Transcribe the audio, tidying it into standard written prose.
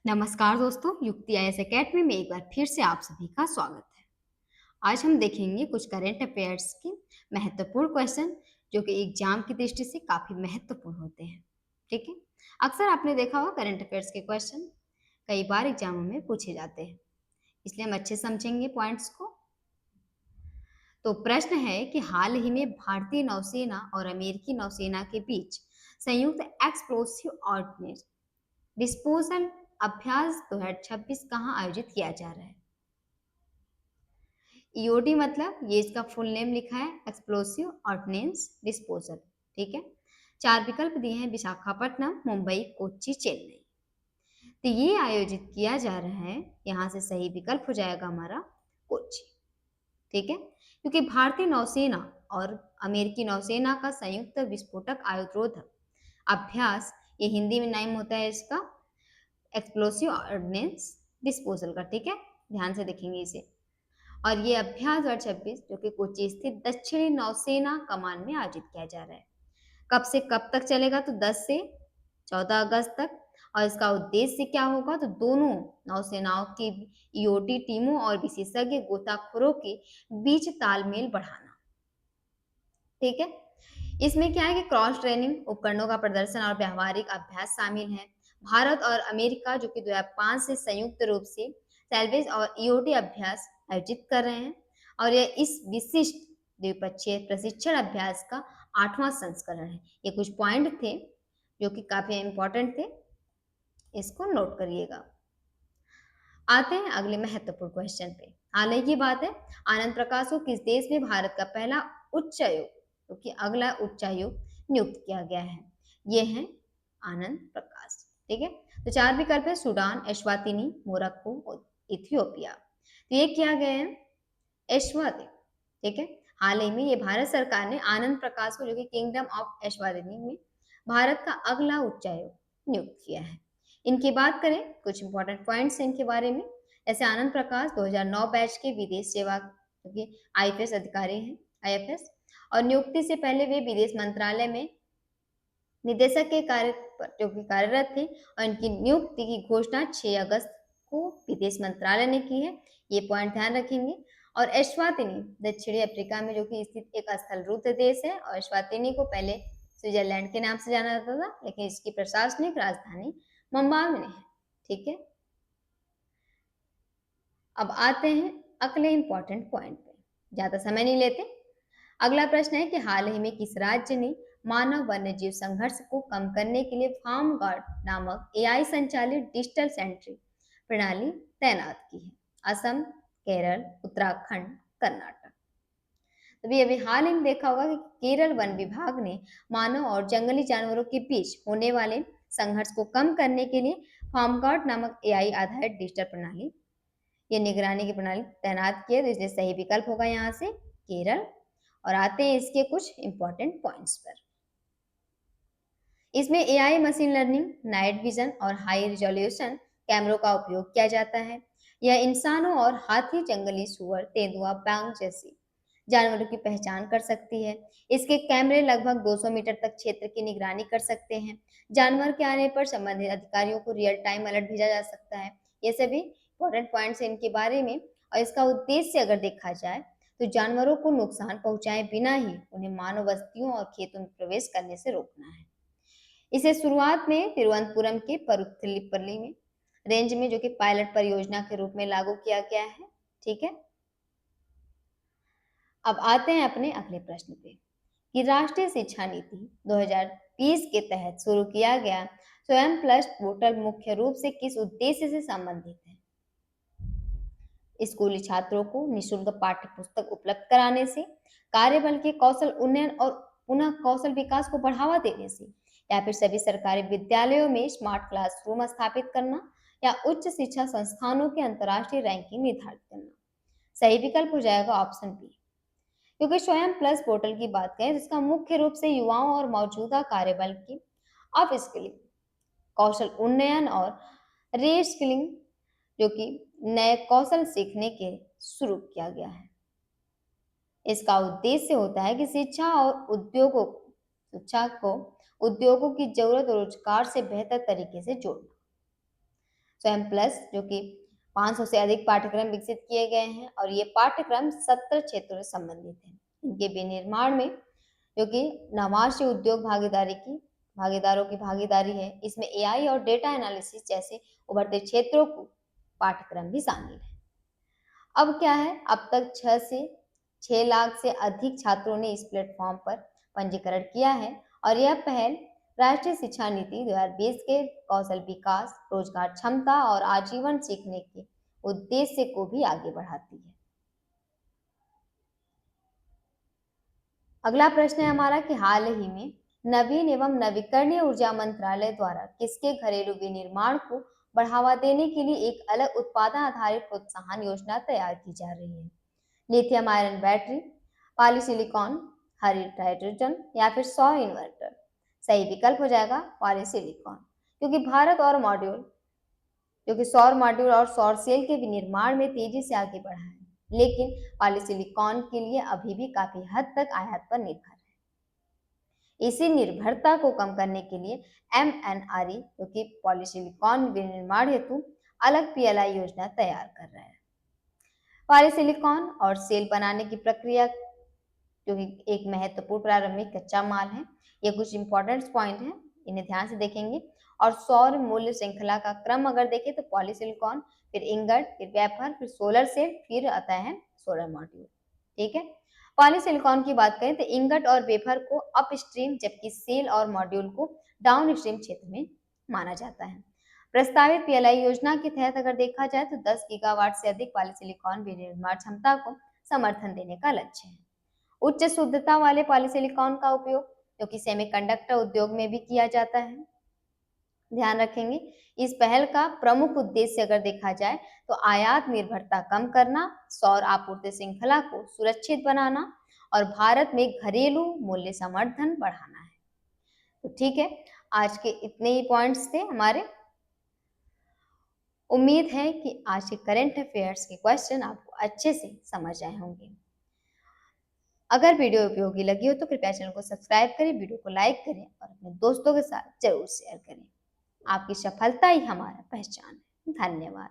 नमस्कार दोस्तों, युक्ति आईएएस एकेडमी में एक बार फिर से आप सभी का स्वागत है। आज हम देखेंगे कुछ करंट अफेयर्स के महत्वपूर्ण क्वेश्चन जो कि एग्जाम की दृष्टि से काफी महत्वपूर्ण होते हैं। ठीक है। अक्सर आपने देखा होगा करंट अफेयर्स के क्वेश्चन कई बार एग्जामों में पूछे जाते हैं, इसलिए हम अच्छे समझेंगे पॉइंट्स को। तो प्रश्न है कि हाल ही में भारतीय नौसेना और अमेरिकी नौसेना के बीच संयुक्त एक्सप्लोसिव ऑर्डिनेंस डिस्पोजल अभ्यास 2026 कहाँ आयोजित किया जा रहा है? ईओडी मतलब ये इसका फुल नेम लिखा है एक्सप्लोसिव ऑर्डिनेंस डिस्पोजल। ठीक है। चार विकल्प दिए हैं, विशाखापट्टनम, मुंबई, कोच्चि, चेन्नई। तो ये आयोजित किया जा रहा है, यहाँ से सही विकल्प हो जाएगा हमारा कोच्चि। ठीक है। क्योंकि भारतीय नौसेना और अमेरिकी नौसेना का संयुक्त विस्फोटक आयुधरोधक अभ्यास, ये हिंदी में नाम होता है इसका एक्सप्लोसिव ऑर्डिनेंस डिस्पोजल का। ठीक है, ध्यान से देखेंगे इसे। और ये अभ्यास 2026 जो कि कोच्चि स्थित दक्षिणी नौसेना कमान में आयोजित किया जा रहा है। कब से कब तक चलेगा? तो 10 से 14 अगस्त तक। और इसका उद्देश्य क्या होगा? तो दोनों नौसेनाओं की ईओटी टीमों और विशेषज्ञ गोताखोरों के बीच तालमेल बढ़ाना। ठीक है। इसमें क्या है कि क्रॉस ट्रेनिंग, उपकरणों का प्रदर्शन और व्यावहारिक अभ्यास शामिल है। भारत और अमेरिका जो कि 2005 से संयुक्त रूप से सैल्वेज और ईओटी अभ्यास आयोजित कर रहे हैं, और यह इस विशिष्ट द्विपक्षीय प्रशिक्षण अभ्यास का 8वां संस्करण है। ये कुछ पॉइंट थे जो कि काफी इंपॉर्टेंट थे, इसको नोट करिएगा। आते हैं अगले महत्वपूर्ण क्वेश्चन पे। हाल ही की बात है, आनंद प्रकाश को किस देश में भारत का पहला उच्चायुक्त, क्योंकि अगला उच्चायुक्त नियुक्त किया गया है? ये है आनंद प्रकाश। ठीक है। तो चार विकल्प है, सूडान, एस्वातिनी, मोरक्को और इथियोपिया। तो ये किया गया है एस्वातिनी। ठीक है। हाल ही में ये भारत सरकार ने आनंद प्रकाश को जो कि किंगडम ऑफ एस्वातिनी में भारत का अगला उच्चायुक्त नियुक्त किया है। इनकी बात करें, कुछ इंपॉर्टेंट पॉइंट्स हैं इनके बारे में। ऐसे आनंद प्रकाश 2009 बैच के विदेश सेवा के आईएफएस अधिकारी हैं, आईएफएस, और नियुक्ति से पहले वे विदेश मंत्रालय में निदेशक के कार्य पर जो कि कार्यरत थे, और इनकी नियुक्ति की घोषणा 6 अगस्त को विदेश मंत्रालय ने की है। ये पॉइंट ध्यान रखेंगे। और एस्वातिनी दक्षिणी अफ्रीका में जो कि स्थित एक स्थलरूप देश है, और एस्वातिनी को पहले स्विट्जरलैंड के नाम से जाना जाता था, लेकिन इसकी प्रशासनिक राजधानी मुंबाई में है। ठीक है। अब आते हैं अगले इंपॉर्टेंट पॉइंट पे, ज्यादा समय नहीं लेते। अगला प्रश्न है कि हाल ही में किस राज्य ने मानव वन्यजीव संघर्ष को कम करने के लिए फार्म गार्ड नामक एआई संचालित डिजिटल सेंट्री प्रणाली तैनात की है? असम, केरल, उत्तराखंड, कर्नाटक। तभी अभी हाल ही में देखा होगा कि केरल वन विभाग ने मानव और जंगली जानवरों के बीच होने वाले संघर्ष को कम करने के लिए फार्म गार्ड नामक एआई आधारित डिजिटल प्रणाली, ये निगरानी की प्रणाली तैनात की है। तो इसलिए सही विकल्प होगा यहाँ से केरल। और आते हैं इसके कुछ इंपॉर्टेंट पॉइंट्स पर। इसमें AI, machine learning, night vision और हाई रिजोल्यूशन कैमरों का उपयोग किया जाता है। यह इंसानों और हाथी, जंगली सुअर, तेंदुआ, बाघ जैसी जानवरों की पहचान कर सकती है। इसके कैमरे लगभग 200 मीटर तक क्षेत्र की निगरानी कर सकते हैं। जानवर के आने पर संबंधित अधिकारियों को रियल टाइम अलर्ट भेजा जा सकता है। ये सभी इंपॉर्टेंट पॉइंट्स हैं इनके बारे में। और इसका उद्देश्य अगर देखा जाए तो जानवरों को नुकसान पहुंचाए बिना ही उन्हें मानव बस्तियों और खेतों में प्रवेश करने से रोकना है। इसे शुरुआत में तिरुवनंतपुरम के परुथिल्लीपल्ली में रेंज में जो कि पायलट परियोजना के रूप में लागू किया गया है। ठीक है। अब आते हैं अपने अगले प्रश्न पे कि राष्ट्रीय शिक्षा नीति 2020 के तहत शुरू किया गया स्वयं प्लस पोर्टल मुख्य रूप से किस उद्देश्य से संबंधित है? स्कूली छात्रों को निशुल्क पाठ्य पुस्तक उपलब्ध कराने से, कार्यबल के कौशल उन्नयन और पुनः कौशल विकास को बढ़ावा देने से, या फिर सभी सरकारी विद्यालयों में स्मार्ट क्लासरूम स्थापित करना, या उच्च शिक्षा संस्थानों की अंतर्राष्ट्रीय रैंकिंग निर्धारित करना? सही विकल्प हो जाएगा ऑप्शन बी। क्योंकि स्वयं प्लस पोर्टल की बात करें, जिसका मुख्य रूप से युवाओं और मौजूदा कार्यबल की अप स्किलिंग, कौशल उन्नयन और रीस्किलिंग, जो कि नए कौशल सीखने के शुरू किया गया है। इसका उद्देश्य होता है कि शिक्षा को उद्योगों की जरूरत और रोजगार से बेहतर तरीके से जोड़ना। स्वयं प्लस जो कि 500 से अधिक पाठ्यक्रम विकसित किए गए हैं और ये पाठ्यक्रम 17 क्षेत्रों से संबंधित हैं। इनके विनिर्माण में जो कि नवाशी उद्योग भागीदारों की भागीदारी है, इसमें एआई और डेटा एनालिसिस जैसे उभरते क्षेत्रों को पाठ्यक्रम भी शामिल है। अब क्या है, अब तक 6 लाख से अधिक छात्रों ने इस प्लेटफॉर्म पर पंजीकरण किया है और यह पहल राष्ट्रीय शिक्षा नीति 2020 के कौशल विकास, रोजगार क्षमता और आजीवन सीखने के उद्देश्य को भी आगे बढ़ाती है। अगला प्रश्न है हमारा कि हाल ही में नवीन एवं नवीकरणीय ऊर्जा मंत्रालय द्वारा किसके घरेलू विनिर्माण को बढ़ावा देने के लिए एक अलग उत्पादन आधारित प्रोत्साहन योजना तैयार की जा रही है? लिथियम आयरन बैटरी, पॉलीसिलिकॉन, हरित हाइड्रोजन या फिर सौर इन्वर्टर। सही विकल्प हो जाएगा पॉलीसिलिकॉन, क्योंकि भारत और मॉड्यूल जो कि सौर मॉड्यूल और सौर सेल के विनिर्माण में तेजी से आगे बढ़ा है, लेकिन पॉलीसिलिकॉन के लिए अभी भी काफी हद तक आयात पर निर्भर है। इसी निर्भरता को कम करने के लिए MNRE जो कि पॉलीसिलिकॉन विनिर्माण हेतु अलग PLI योजना तैयार कर रहा है। पॉलीसिलिकॉन और सेल बनाने की प्रक्रिया जो कि एक महत्वपूर्ण प्रारंभिक कच्चा माल है। ये कुछ इंपॉर्टेंट पॉइंट हैं, इन्हें ध्यान से देखेंगे। और सौर मूल्य श्रृंखला का क्रम अगर देखें तो पॉलीसिलिकॉन, फिर इंगट, फिर वेफर, फिर सोलर सेल, फिर आता है सोलर मॉड्यूल। ठीक है, पॉलीसिलिकॉन की बात करें तो इंगट और वेफर को अपस्ट्रीम जबकि सेल और मॉड्यूल को डाउनस्ट्रीम क्षेत्र में माना जाता है। प्रस्तावित PLI योजना के तहत अगर देखा जाए तो 10 गीगावाट से अधिक पॉलीसिलिकॉन विनिर्माण क्षमता को समर्थन देने का लक्ष्य है। उच्च शुद्धता वाले पॉलीसिलिकॉन का उपयोग जो कि सेमीकंडक्टर उद्योग में भी किया जाता है। ध्यान रखेंगे, इस पहल का प्रमुख उद्देश्य अगर देखा जाए तो आयात निर्भरता कम करना, सौर आपूर्ति श्रृंखला को सुरक्षित बनाना और भारत में घरेलू मूल्य समर्थन बढ़ाना है। तो ठीक है, आज के इतने ही पॉइंट्स थे हमारे। उम्मीद है कि आज के करंट अफेयर्स के क्वेश्चन आपको अच्छे से समझ आए होंगे। अगर वीडियो उपयोगी लगी हो तो कृपया चैनल को सब्सक्राइब करें, वीडियो को लाइक करें और अपने दोस्तों के साथ जरूर शेयर करें। आपकी सफलता ही हमारा पहचान है। धन्यवाद।